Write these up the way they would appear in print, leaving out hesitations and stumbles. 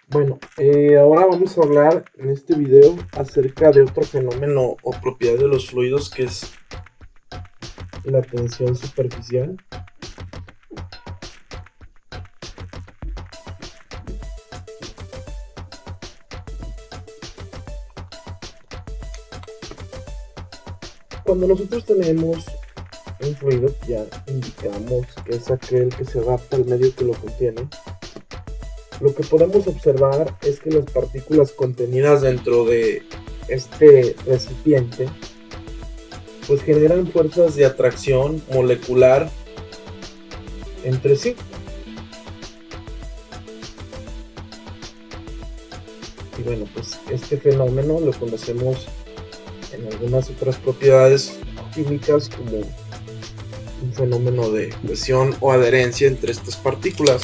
Bueno, ahora vamos a hablar en este video acerca de otro fenómeno o propiedad de los fluidos que es la tensión superficial. Cuando nosotros tenemos un fluido, ya indicamos que es aquel que se adapta al medio que lo contiene. Lo que podemos observar es que las partículas contenidas dentro de este recipiente pues generan fuerzas de atracción molecular entre sí. Y bueno, pues este fenómeno lo conocemos en algunas otras propiedades químicas como un fenómeno de cohesión o adherencia entre estas partículas.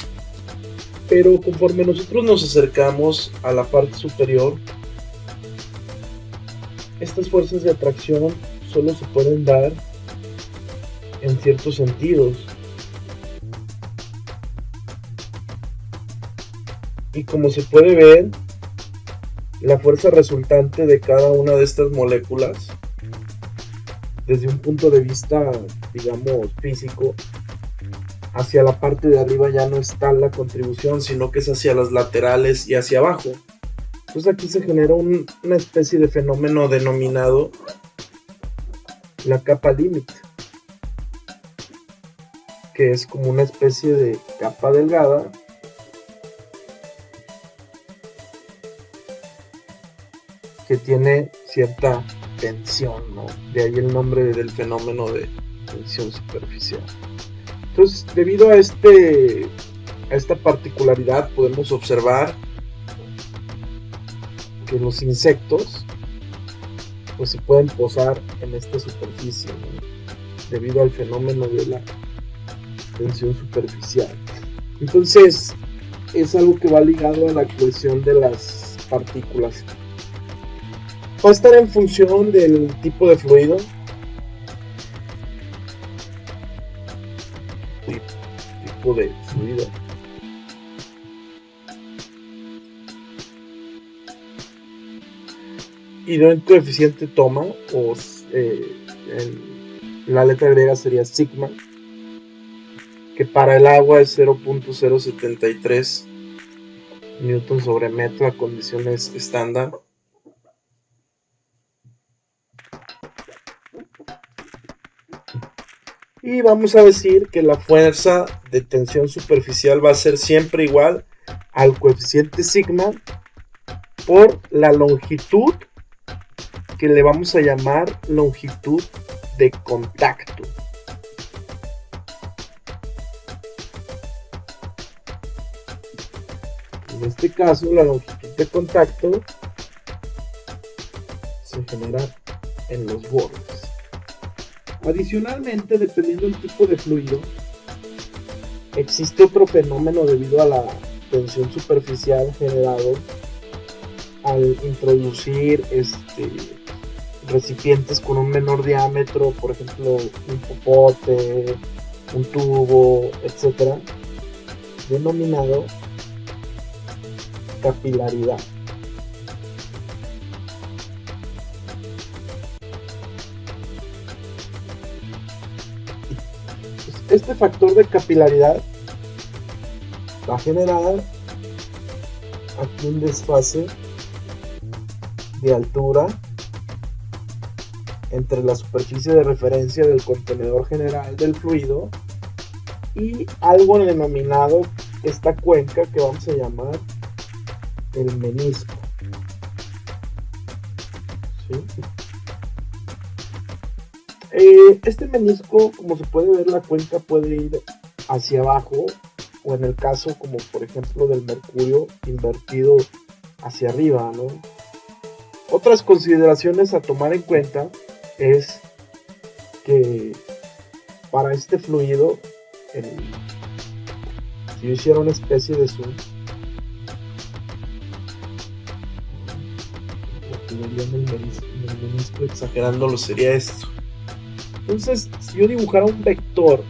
Pero conforme nosotros nos acercamos a la parte superior, estas fuerzas de atracción solo se pueden dar en ciertos sentidos. Y como se puede ver, la fuerza resultante de cada una de estas moléculas, desde un punto de vista, digamos, físico, hacia la parte de arriba ya no está la contribución, sino que es hacia las laterales y hacia abajo. Entonces aquí se genera una especie de fenómeno denominado la capa límite, que es como una especie de capa delgada que tiene cierta tensión, ¿no? De ahí el nombre del fenómeno de tensión superficial. Entonces, debido a esta particularidad, podemos observar que los insectos pues se pueden posar en esta superficie, ¿no? Debido al fenómeno de la tensión superficial. Entonces, es algo que va ligado a la cohesión de las partículas. Va a estar en función del tipo de fluido, tipo de fluido, y de un coeficiente toma, o la letra griega sería sigma, que para el agua es 0.073 newton sobre metro a condiciones estándar. Y vamos a decir que la fuerza de tensión superficial va a ser siempre igual al coeficiente sigma por la longitud, que le vamos a llamar longitud de contacto. En este caso, la longitud de contacto se genera en los bordes. Adicionalmente, dependiendo del tipo de fluido, existe otro fenómeno debido a la tensión superficial generado al introducir recipientes con un menor diámetro, por ejemplo, un popote, un tubo, etcétera, denominado capilaridad. Este factor de capilaridad va a generar aquí un desfase de altura entre la superficie de referencia del contenedor general del fluido y algo denominado esta cuenca que vamos a llamar el menisco. ¿Sí? Este menisco, como se puede ver, la cuenca puede ir hacia abajo, o en el caso como por ejemplo del mercurio, invertido hacia arriba, ¿no? Otras consideraciones a tomar en cuenta es que para este fluido, si yo hiciera una especie de zoom, lo que vería en el menisco exagerándolo sería esto. Entonces, si yo dibujara un vector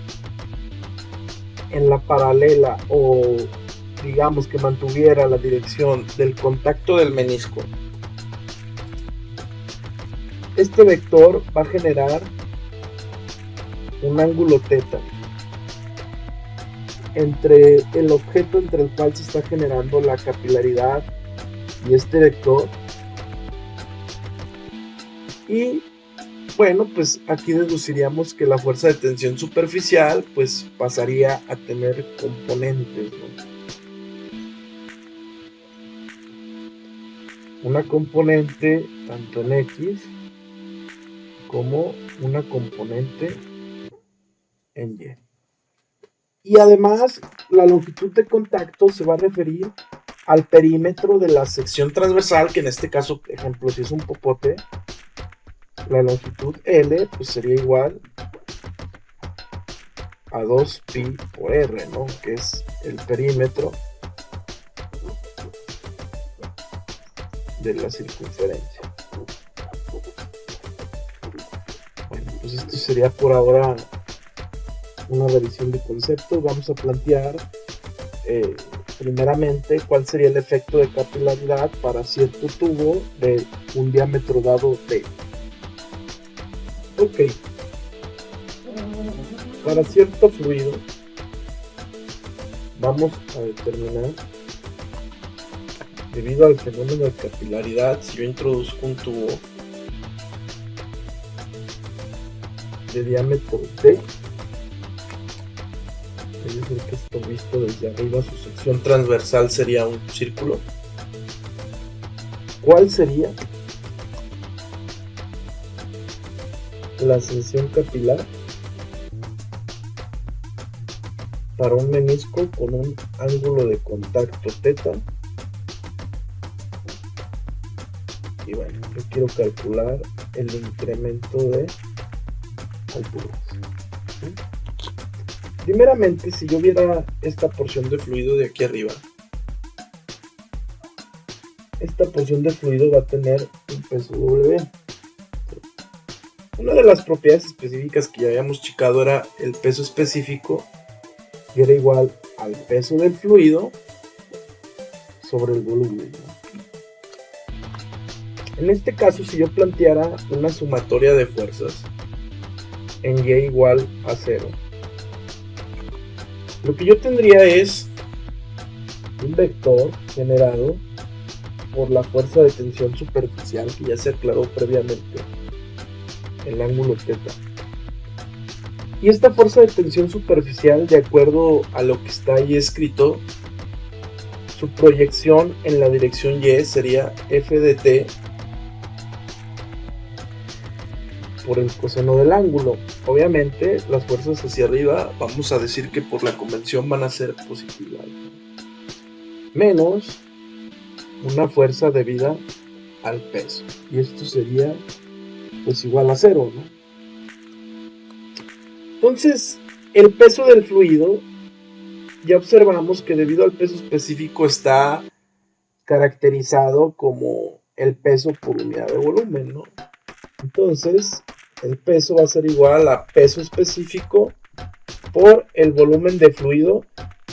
en la paralela o digamos que mantuviera la dirección del contacto del menisco, este vector va a generar un ángulo θ entre el objeto entre el cual se está generando la capilaridad y este vector. Y bueno, pues aquí deduciríamos que la fuerza de tensión superficial pues pasaría a tener componentes, ¿no? Una componente tanto en X como una componente en Y. Y además la longitud de contacto se va a referir al perímetro de la sección transversal, que en este caso, ejemplo, si es un popote, la longitud L pues sería igual a 2pi por R, ¿no? Que es el perímetro de la circunferencia. Bueno, pues esto sería por ahora una revisión de conceptos. Vamos a plantear primeramente cuál sería el efecto de capilaridad para cierto tubo de un diámetro dado T. Ok, para cierto fluido vamos a determinar, debido al fenómeno de capilaridad, si yo introduzco un tubo de diámetro T, es decir que esto visto desde arriba, su sección transversal sería un círculo. ¿Cuál sería la ascensión capilar para un menisco con un ángulo de contacto θ? Y bueno, yo quiero calcular el incremento de alturas. ¿Sí? Primeramente, si yo viera esta porción de fluido de aquí arriba, esta porción de fluido va a tener un peso W. Una de las propiedades específicas que ya habíamos checado era el peso específico, y era igual al peso del fluido sobre el volumen, ¿no? En este caso, si yo planteara una sumatoria de fuerzas en Y igual a 0, lo que yo tendría es un vector generado por la fuerza de tensión superficial, que ya se aclaró previamente, el ángulo θ. Y esta fuerza de tensión superficial, de acuerdo a lo que está ahí escrito, su proyección en la dirección Y sería f de t por el coseno del ángulo. Obviamente las fuerzas hacia arriba vamos a decir que por la convención van a ser positivas, menos una fuerza debida al peso, y esto sería pues igual a 0, ¿no? Entonces el peso del fluido, ya observamos que debido al peso específico está caracterizado como el peso por unidad de volumen, ¿no? Entonces el peso va a ser igual a peso específico por el volumen de fluido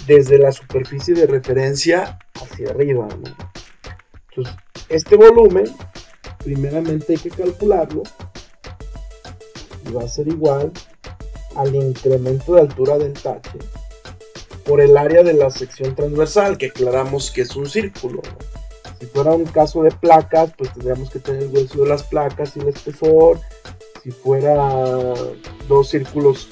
desde la superficie de referencia hacia arriba, ¿no? Entonces este volumen primeramente hay que calcularlo, y va a ser igual al incremento de altura del tache por el área de la sección transversal, que aclaramos que es un círculo, ¿no? Si fuera un caso de placas, pues tendríamos que tener el grueso de las placas y el espesor. Si fuera dos círculos,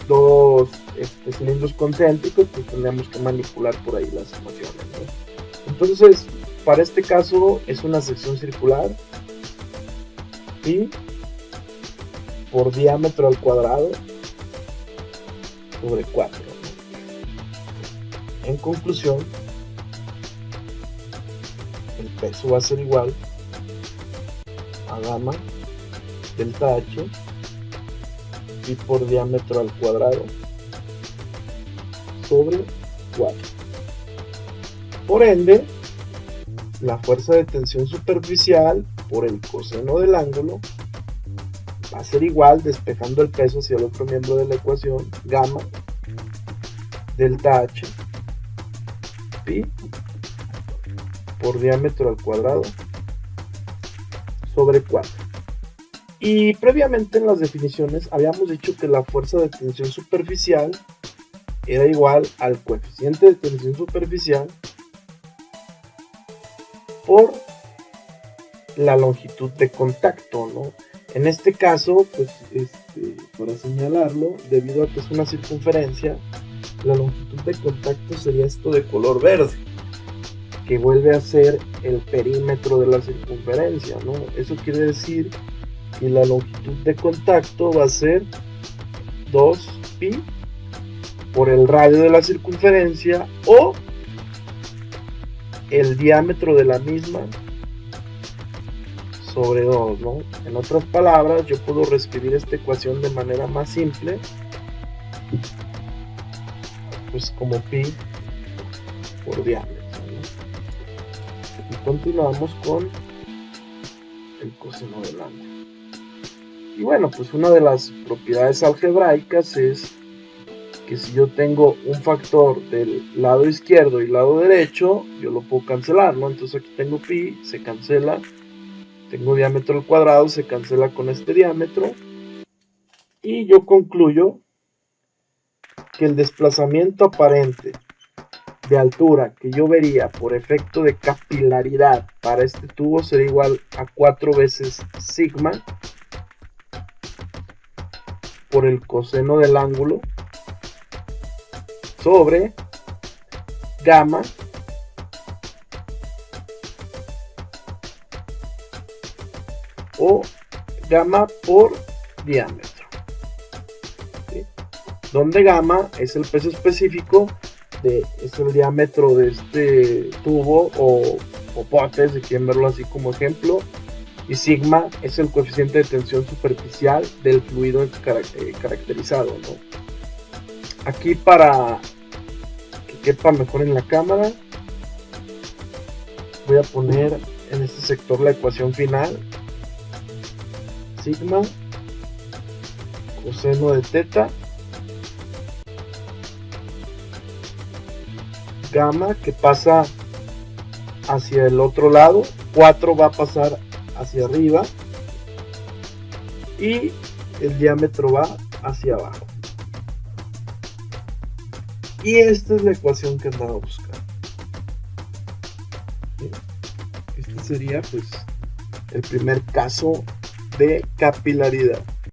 cilindros concéntricos, pues tendríamos que manipular por ahí las ecuaciones, ¿no? Entonces, para este caso es una sección circular, y por diámetro al cuadrado sobre 4. En conclusión, el peso va a ser igual a gamma delta H y por diámetro al cuadrado sobre 4. Por ende, la fuerza de tensión superficial por el coseno del ángulo va a ser igual, despejando el peso hacia el otro miembro de la ecuación, gamma delta H pi por diámetro al cuadrado sobre 4. Y previamente en las definiciones habíamos dicho que la fuerza de tensión superficial era igual al coeficiente de tensión superficial por la longitud de contacto, ¿no? En este caso, pues, para señalarlo, debido a que es una circunferencia, la longitud de contacto sería esto de color verde, que vuelve a ser el perímetro de la circunferencia, ¿no? Eso quiere decir que la longitud de contacto va a ser 2pi por el radio de la circunferencia o el diámetro de la misma sobre 2, ¿no? En otras palabras, yo puedo reescribir esta ecuación de manera más simple, pues como pi por diámetro, ¿no? Y continuamos con el coseno del ángulo. Y bueno, pues una de las propiedades algebraicas es que si yo tengo un factor del lado izquierdo y lado derecho, yo lo puedo cancelar, ¿no? Entonces aquí tengo pi, se cancela. Tengo diámetro al cuadrado, se cancela con este diámetro. Y yo concluyo que el desplazamiento aparente de altura que yo vería por efecto de capilaridad para este tubo sería igual a 4 veces sigma por el coseno del ángulo sobre gamma o gamma por diámetro, ¿sí? Donde gamma es el peso específico es el diámetro de este tubo o popote, si quieren verlo así como ejemplo, y sigma es el coeficiente de tensión superficial del fluido caracterizado, ¿no? Aquí, para que quepa mejor en la cámara, voy a poner en este sector la ecuación final: sigma coseno de teta gamma, que pasa hacia el otro lado, 4 va a pasar hacia arriba y el diámetro va hacia abajo. Y esta es la ecuación que andaba buscando. Este sería pues el primer caso de capilaridad.